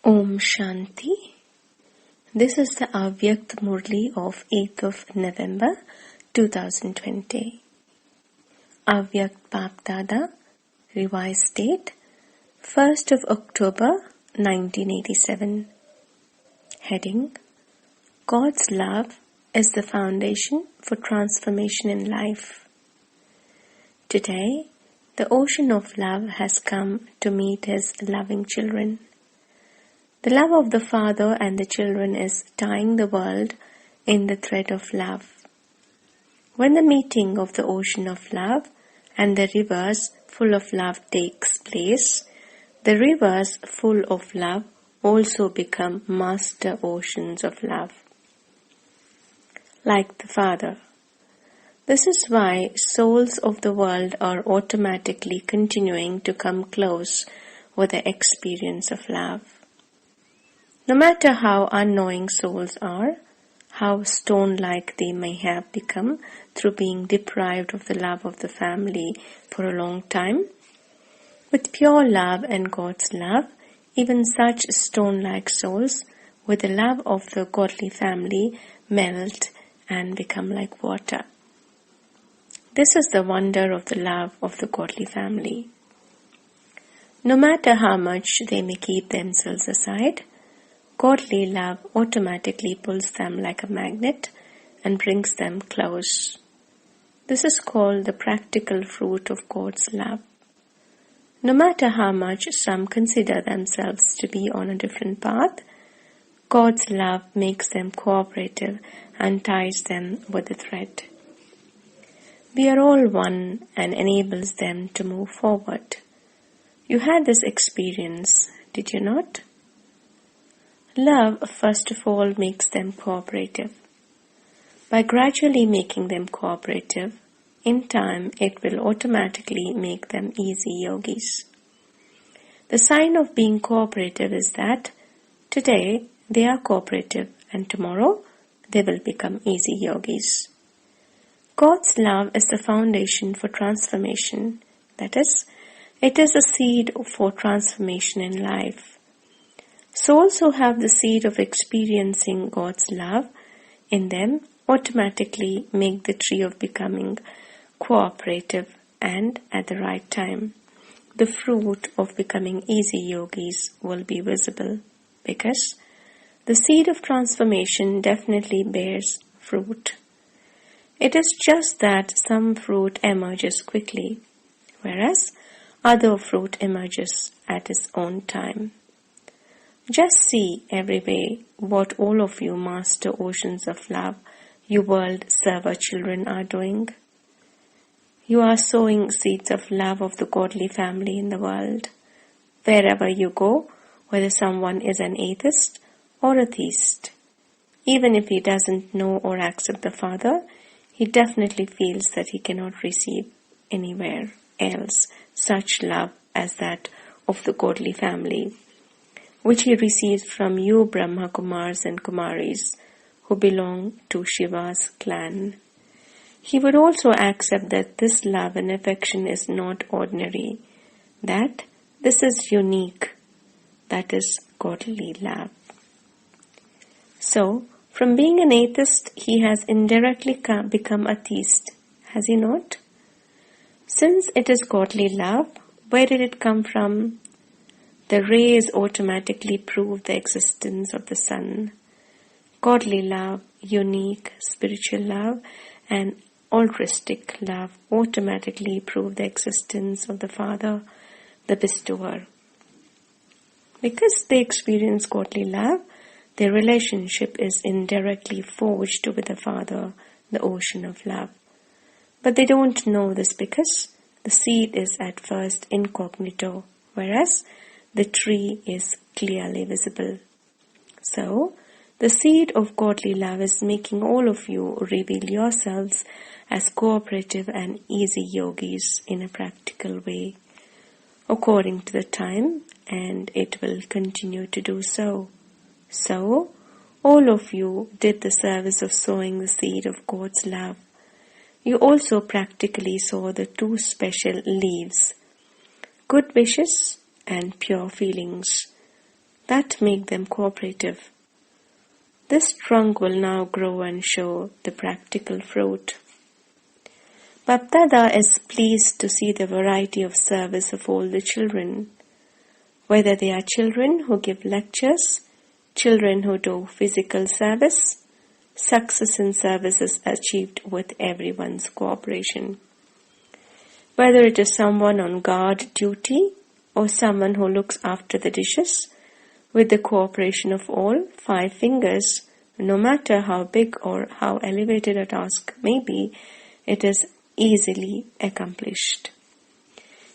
Om Shanti. This is the Avyakt Murali of 8th of November 2020. Avyakt Bapdada, revised date 1st of October 1987. Heading: God's love is the foundation for transformation in life. Today, the ocean of love has come to meet his loving children. The love of the Father and the children is tying the world in the thread of love. When the meeting of the ocean of love and the rivers full of love takes place, the rivers full of love also become master oceans of love. Like the Father. This is why souls of the world are automatically continuing to come close with the experience of love. No matter how unknowing souls are, how stone-like they may have become through being deprived of the love of the family for a long time, with pure love and God's love, even such stone-like souls with the love of the godly family melt and become like water. This is the wonder of the love of the godly family. No matter how much they may keep themselves aside, godly love automatically pulls them like a magnet and brings them close. This is called the practical fruit of God's love. No matter how much some consider themselves to be on a different path, God's love makes them cooperative and ties them with a thread. We are all one and enables them to move forward. You had this experience, did you not? Love, first of all, makes them cooperative. By gradually making them cooperative, in time it will automatically make them easy yogis. The sign of being cooperative is that today they are cooperative and tomorrow they will become easy yogis. God's love is the foundation for transformation. That is, it is a seed for transformation in life. Souls who have the seed of experiencing God's love in them automatically make the tree of becoming cooperative, and at the right time, the fruit of becoming easy yogis will be visible, because the seed of transformation definitely bears fruit. It is just that some fruit emerges quickly, whereas other fruit emerges at its own time. Just see every way what all of you master oceans of love, you world server children are doing. You are sowing seeds of love of the godly family in the world. Wherever you go, whether someone is an atheist or a theist, even if he doesn't know or accept the Father, he definitely feels that he cannot receive anywhere else such love as that of the godly family, which he receives from you Brahma Kumars and Kumaris who belong to Shiva's clan. He would also accept that this love and affection is not ordinary, that this is unique, that is godly love. So, from being an atheist, he has indirectly become a theist, has he not? Since it is godly love, where did it come from? The rays automatically prove the existence of the sun. Godly love, unique spiritual love, and altruistic love automatically prove the existence of the Father, the bestower. Because they experience godly love, their relationship is indirectly forged with the Father, the ocean of love. But they don't know this because the seed is at first incognito, whereas the tree is clearly visible. So, the seed of godly love is making all of you reveal yourselves as cooperative and easy yogis in a practical way, according to the time, and it will continue to do so. So, all of you did the service of sowing the seed of God's love. You also practically saw the two special leaves, good wishes and pure feelings. that make them cooperative. This trunk will now grow and show the practical fruit. Bapdada is pleased to see the variety of service of all the children, whether they are children who give lectures, children who do physical service. Success in service is achieved with everyone's cooperation. Whether it is someone on guard duty or someone who looks after the dishes, with the cooperation of all 5 fingers, no matter how big or how elevated a task may be, it is easily accomplished.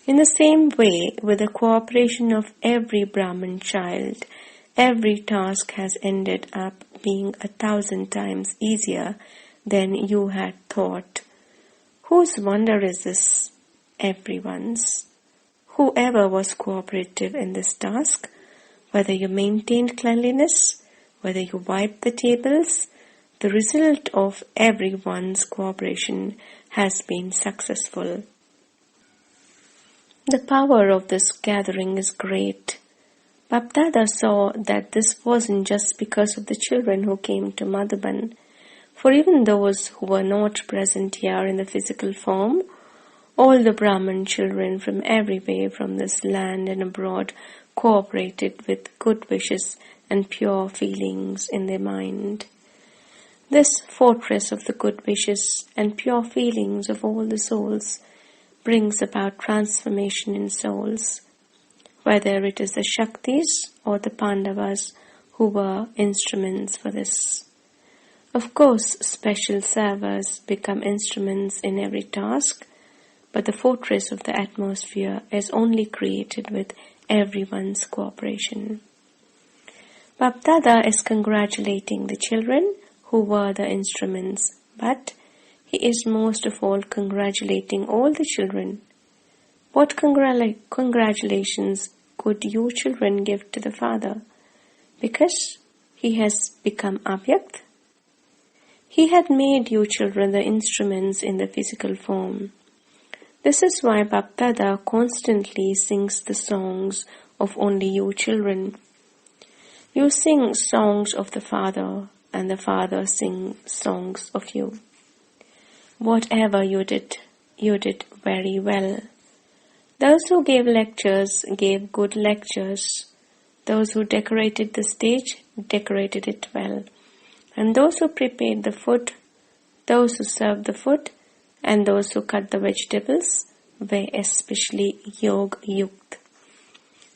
In the same way, with the cooperation of every Brahmin child, every task has ended up being 1,000 times easier than you had thought. Whose wonder is this? Everyone's. Whoever was cooperative in this task, whether you maintained cleanliness, whether you wiped the tables, the result of everyone's cooperation has been successful. The power of this gathering is great. Bapdada saw that this wasn't just because of the children who came to Madhuban, for even those who were not present here in the physical form, all the Brahmin children from everywhere from this land and abroad cooperated with good wishes and pure feelings in their mind. This fortress of the good wishes and pure feelings of all the souls brings about transformation in souls, whether it is the Shaktis or the Pandavas who were instruments for this. Of course, special servers become instruments in every task, but the fortress of the atmosphere is only created with everyone's cooperation. Bapdada is congratulating the children who were the instruments, but he is most of all congratulating all the children. What congratulations could you children give to the Father? Because he has become Avyakt. He had made you children the instruments in the physical form. This is why Bapdada constantly sings the songs of only you children. You sing songs of the Father, and the Father sings songs of you. Whatever you did very well. Those who gave lectures gave good lectures. Those who decorated the stage decorated it well. And those who prepared the food, those who served the food, and those who cut the vegetables were especially Avyakt.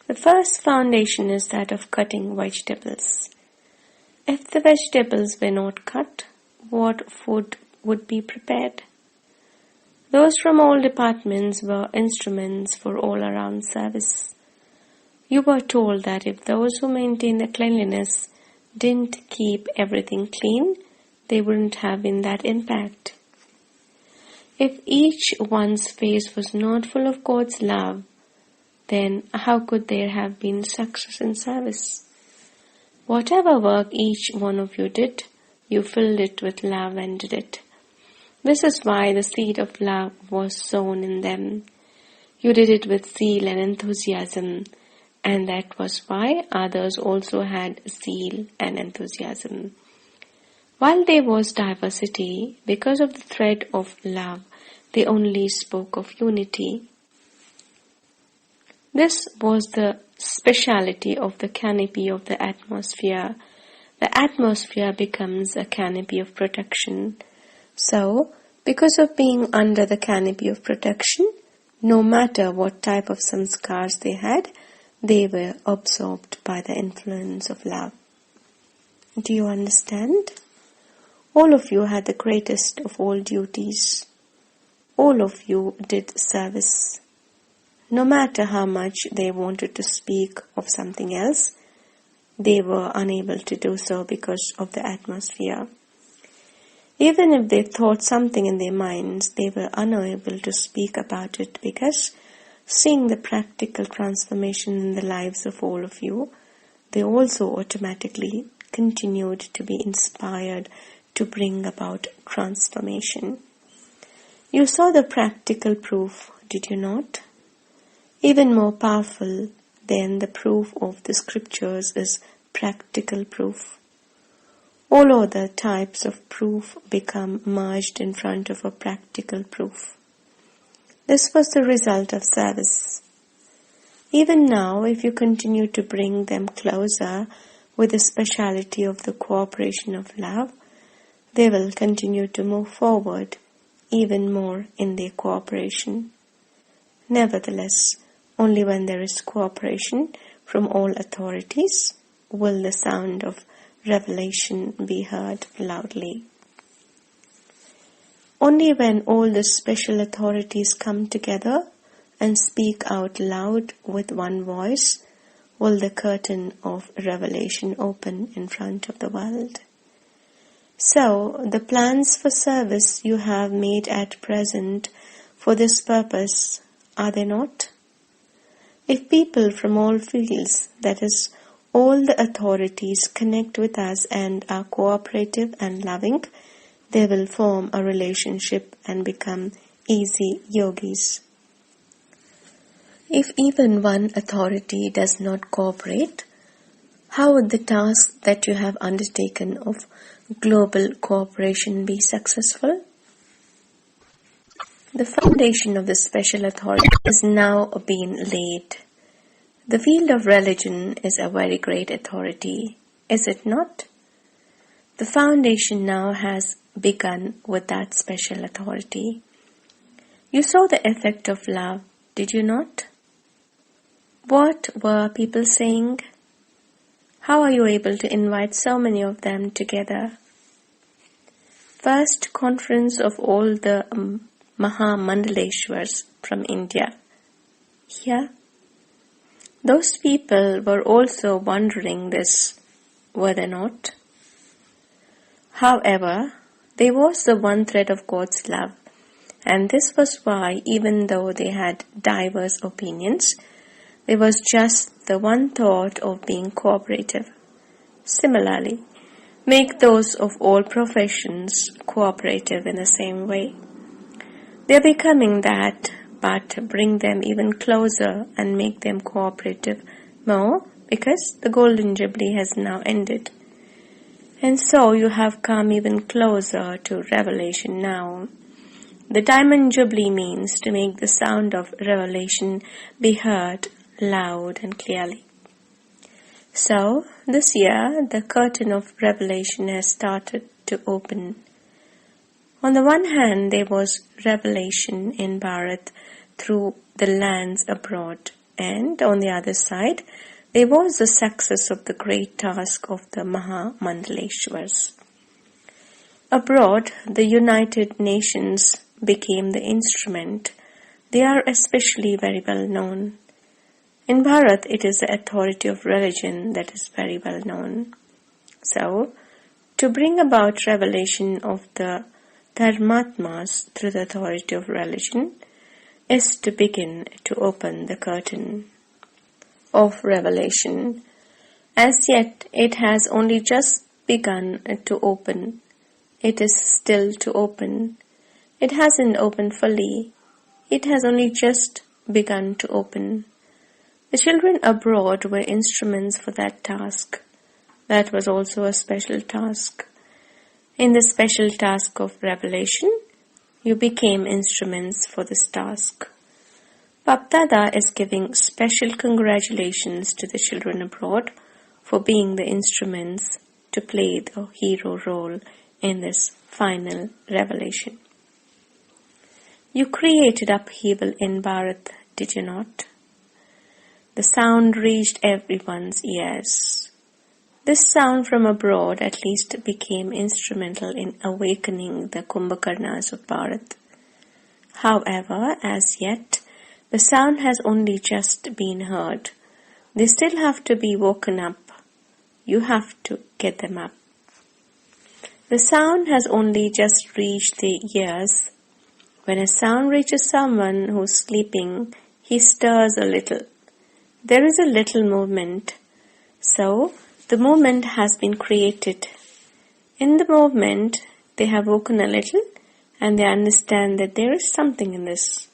The first foundation is that of cutting vegetables. If the vegetables were not cut, what food would be prepared? Those from all departments were instruments for all-around service. You were told that if those who maintained the cleanliness didn't keep everything clean, they wouldn't have in that impact. If each one's face was not full of God's love, then how could there have been success in service? Whatever work each one of you did, you filled it with love and did it. This is why the seed of love was sown in them. You did it with zeal and enthusiasm, and that was why others also had zeal and enthusiasm. While there was diversity, because of the thread of love, they only spoke of unity. This was the speciality of the canopy of the atmosphere. The atmosphere becomes a canopy of protection. So, because of being under the canopy of protection, no matter what type of samskars they had, they were absorbed by the influence of love. Do you understand? All of you had the greatest of all duties. All of you did service. No matter how much they wanted to speak of something else, they were unable to do so because of the atmosphere. Even if they thought something in their minds, they were unable to speak about it because, seeing the practical transformation in the lives of all of you, they also automatically continued to be inspired to bring about transformation. You saw the practical proof, did you not? Even more powerful, then the proof of the scriptures is practical proof. All other types of proof become merged in front of a practical proof. This was the result of service. Even now, if you continue to bring them closer with the speciality of the cooperation of love, they will continue to move forward even more in their cooperation. Nevertheless, only when there is cooperation from all authorities will the sound of revelation be heard loudly. Only when all the special authorities come together and speak out loud with one voice will the curtain of revelation open in front of the world. So, the plans for service you have made at present for this purpose, are they not? If people from all fields, that is, all the authorities, connect with us and are cooperative and loving, they will form a relationship and become easy yogis. If even one authority does not cooperate, how would the task that you have undertaken of global cooperation be successful? The foundation of the special authority is now being laid. The field of religion is a very great authority, is it not? The foundation now has begun with that special authority. You saw the effect of love, did you not? What were people saying? How are you able to invite so many of them together? First conference of all the Mahamandaleshwars from India. Here, those people were also wondering this, were they not? However, there was the one thread of God's love, and this was why, even though they had diverse opinions, there was just the one thought of being cooperative. Similarly, make those of all professions cooperative in the same way. They are becoming that, but bring them even closer and make them cooperative more, because the Golden Jubilee has now ended. And so you have come even closer to revelation now. The Diamond Jubilee means to make the sound of revelation be heard loud and clearly. So, this year, the curtain of revelation has started to open. On the one hand, there was revelation in Bharat through the lands abroad, and on the other side, there was the success of the great task of the Mahamandaleshwars. Abroad, the United Nations became the instrument. They are especially very well known. In Bharat, it is the authority of religion that is very well known. So, to bring about revelation of the Dharmatmas through the authority of religion is to begin to open the curtain of revelation. As yet, it has only just begun to open. It is still to open. It hasn't opened fully. It has only just begun to open. The children abroad were instruments for that task. That was also a special task. In the special task of revelation, you became instruments for this task. Bapdada is giving special congratulations to the children abroad for being the instruments to play the hero role in this final revelation. You created upheaval in Bharat, did you not? The sound reached everyone's ears. This sound from abroad at least became instrumental in awakening the Kumbhakarnas of Bharat. However, as yet, the sound has only just been heard. They still have to be woken up. You have to get them up. The sound has only just reached their ears. When a sound reaches someone who's sleeping, he stirs a little. There is a little movement. So, the movement has been created. In the movement, they have woken a little and they understand that there is something in this.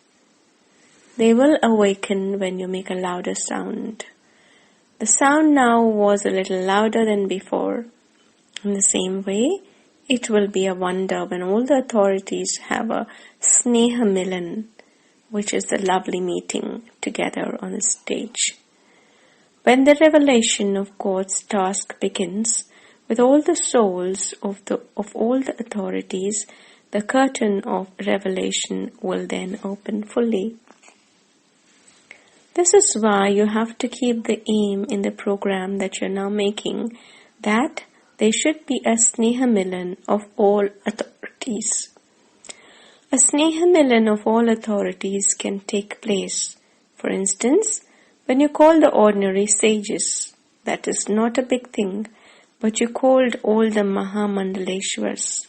They will awaken when you make a louder sound. The sound now was a little louder than before. In the same way, it will be a wonder when all the authorities have a Sneha Milan, which is the lovely meeting together on the stage. When the revelation of God's task begins, with all the souls of all the authorities, the curtain of revelation will then open fully. This is why you have to keep the aim in the program that you're now making, that there should be a Sneha Milan of all authorities. A Sneha Milan of all authorities can take place. For instance, when you call the ordinary sages, that is not a big thing, but you called all the Mahamandaleshwars.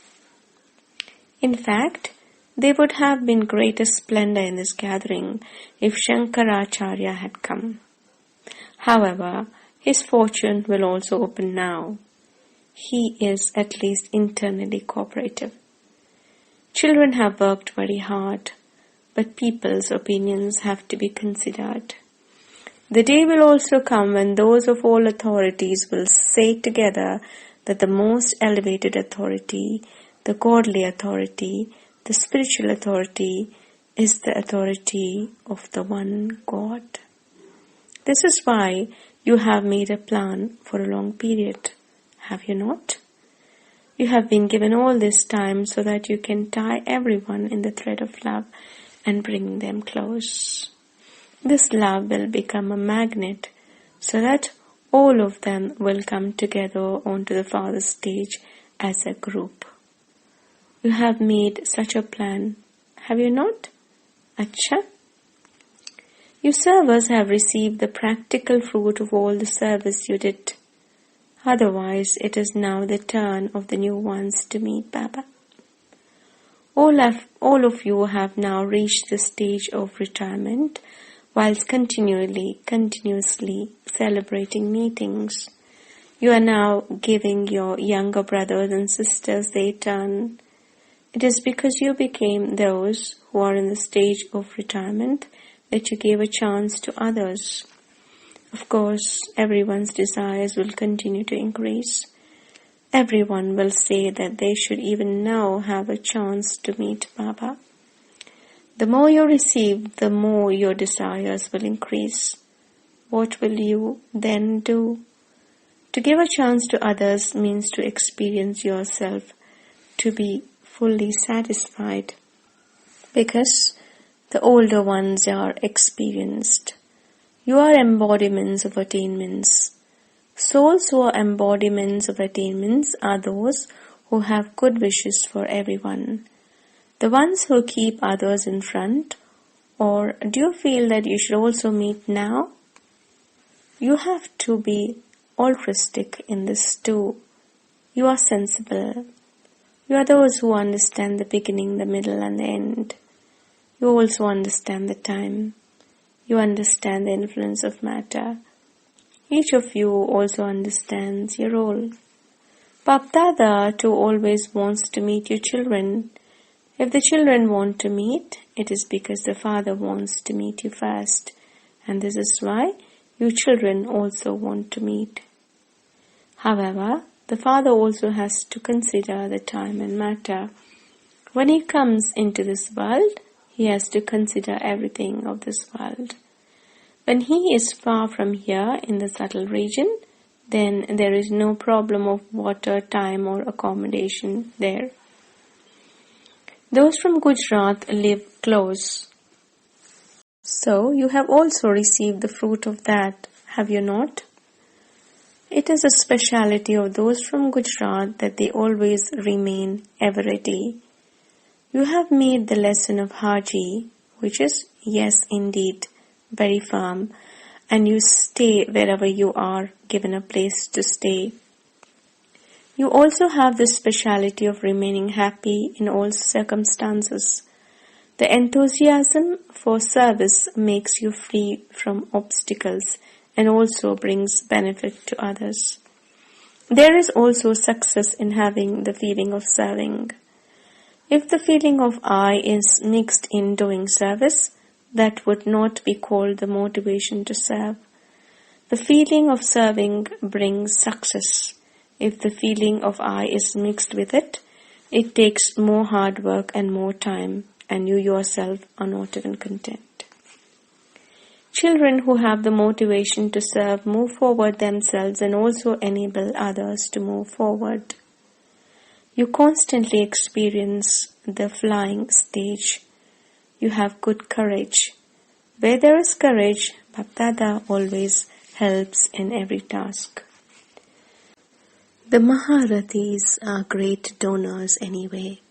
In fact, there would have been greater splendor in this gathering if Shankaracharya had come. However, his fortune will also open now. He is at least internally cooperative. Children have worked very hard, but people's opinions have to be considered. The day will also come when those of all authorities will say together that the most elevated authority, the godly authority, the spiritual authority is the authority of the one God. This is why you have made a plan for a long period, have you not? You have been given all this time so that you can tie everyone in the thread of love and bring them close. This love will become a magnet so that all of them will come together onto the Father's stage as a group. You have made such a plan, have you not? Acha? You servers have received the practical fruit of all the service you did. Otherwise, it is now the turn of the new ones to meet Baba. All of you have now reached the stage of retirement, whilst continuously celebrating meetings. You are now giving your younger brothers and sisters their turn. It is because you became those who are in the stage of retirement that you gave a chance to others. Of course, everyone's desires will continue to increase. Everyone will say that they should even now have a chance to meet Baba. The more you receive, the more your desires will increase. What will you then do? To give a chance to others means to experience yourself to be fully satisfied, because the older ones are experienced. You are embodiments of attainments. Souls who are embodiments of attainments are those who have good wishes for everyone. The ones who keep others in front. Or do you feel that you should also meet now? You have to be altruistic in this too. You are sensible. You are those who understand the beginning, the middle and the end. You also understand the time. You understand the influence of matter. Each of you also understands your role. Bapdada too always wants to meet your children. If the children want to meet, it is because the Father wants to meet you first. And this is why you children also want to meet. However, the Father also has to consider the time and matter. When He comes into this world, He has to consider everything of this world. When He is far from here in the subtle region, then there is no problem of water, time or accommodation there. Those from Gujarat live close. So you have also received the fruit of that, have you not? It is a speciality of those from Gujarat that they always remain ever ready. You have made the lesson of Haji, which is, yes indeed, very firm, and you stay wherever you are given a place to stay. You also have the speciality of remaining happy in all circumstances. The enthusiasm for service makes you free from obstacles and also brings benefit to others. There is also success in having the feeling of serving. If the feeling of I is mixed in doing service, that would not be called the motivation to serve. The feeling of serving brings success. If the feeling of I is mixed with it, it takes more hard work and more time, and you yourself are not even content. Children who have the motivation to serve move forward themselves and also enable others to move forward. You constantly experience the flying stage. You have good courage. Where there is courage, Bapdada always helps in every task. The Maharathis are great donors anyway.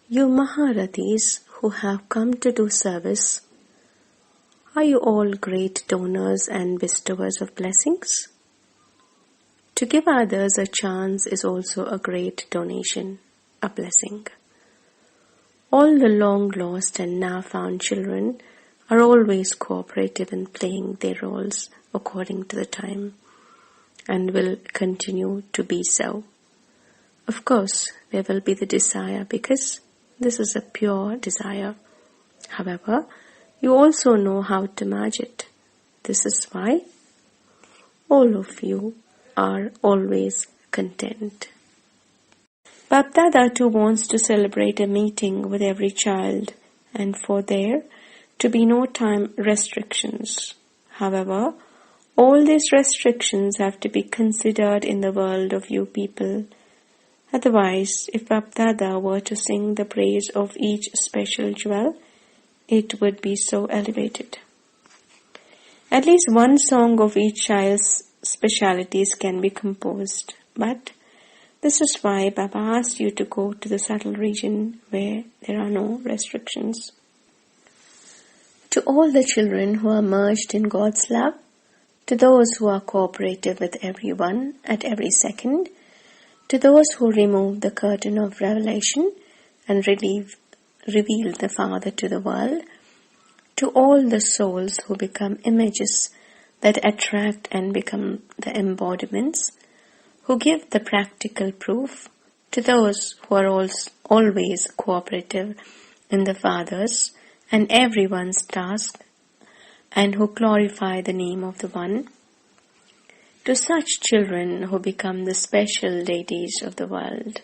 You Maharathis who have come to do service, are you all great donors and bestowers of blessings? To give others a chance is also a great donation, a blessing. All the long lost and now found children are always cooperative in playing their roles according to the time, and will continue to be so. Of course, there will be the desire because this is a pure desire. However, you also know how to match it. This is why all of you are always content. Bapdada too wants to celebrate a meeting with every child and for there to be no time restrictions. However, all these restrictions have to be considered in the world of you people. Otherwise, if Bapdada were to sing the praise of each special jewel, it would be so elevated. At least one song of each child's specialities can be composed, but this is why Baba asked you to go to the subtle region where there are no restrictions. To all the children who are merged in God's love, to those who are cooperative with everyone at every second, to those who remove the curtain of revelation and reveal the Father to the world, to all the souls who become images that attract and become the embodiments, who give the practical proof, to those who are always cooperative in the Father's and everyone's task, and who glorify the name of the One, to such children who become the special ladies of the world,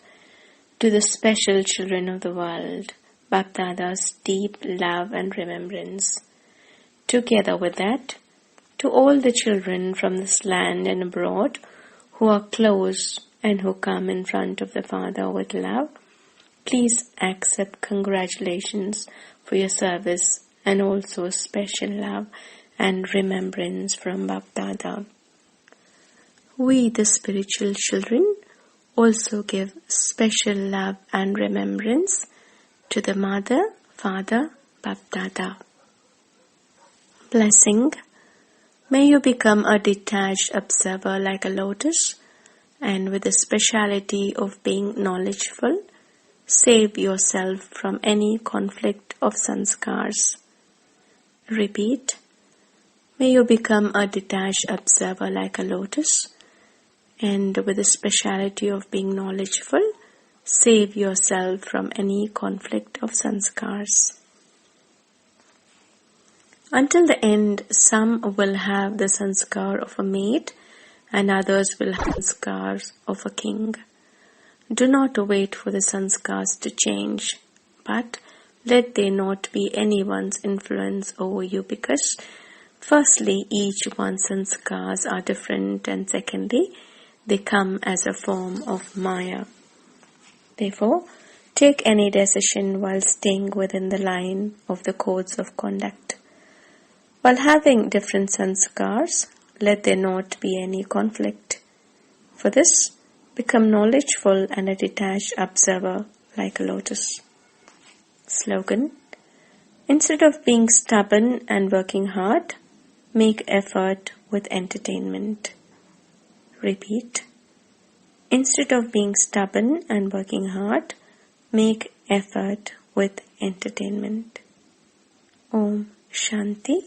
to the special children of the world, Bapdada's deep love and remembrance. Together with that, to all the children from this land and abroad who are close and who come in front of the Father with love, please accept congratulations for your service and also special love and remembrance from Bapdada. We, the spiritual children, also give special love and remembrance to the Mother, Father, Bapdada. Blessing. May you become a detached observer like a lotus, and with the speciality of being knowledgeful, save yourself from any conflict of sanskars. Repeat. May you become a detached observer like a lotus, and with the speciality of being knowledgeful, save yourself from any conflict of sanskars. Until the end, some will have the sanskar of a maid, and others will have sanskars of a king. Do not wait for the sanskars to change, but let there not be anyone's influence over you, because firstly, each one's sanskars are different, and secondly, they come as a form of Maya. Therefore, take any decision while staying within the line of the codes of conduct. While having different sanskars, let there not be any conflict. For this, become knowledgeful and a detached observer like a lotus. Slogan. Instead of being stubborn and working hard, make effort with entertainment. Repeat. Instead of being stubborn and working hard, make effort with entertainment. Om Shanti.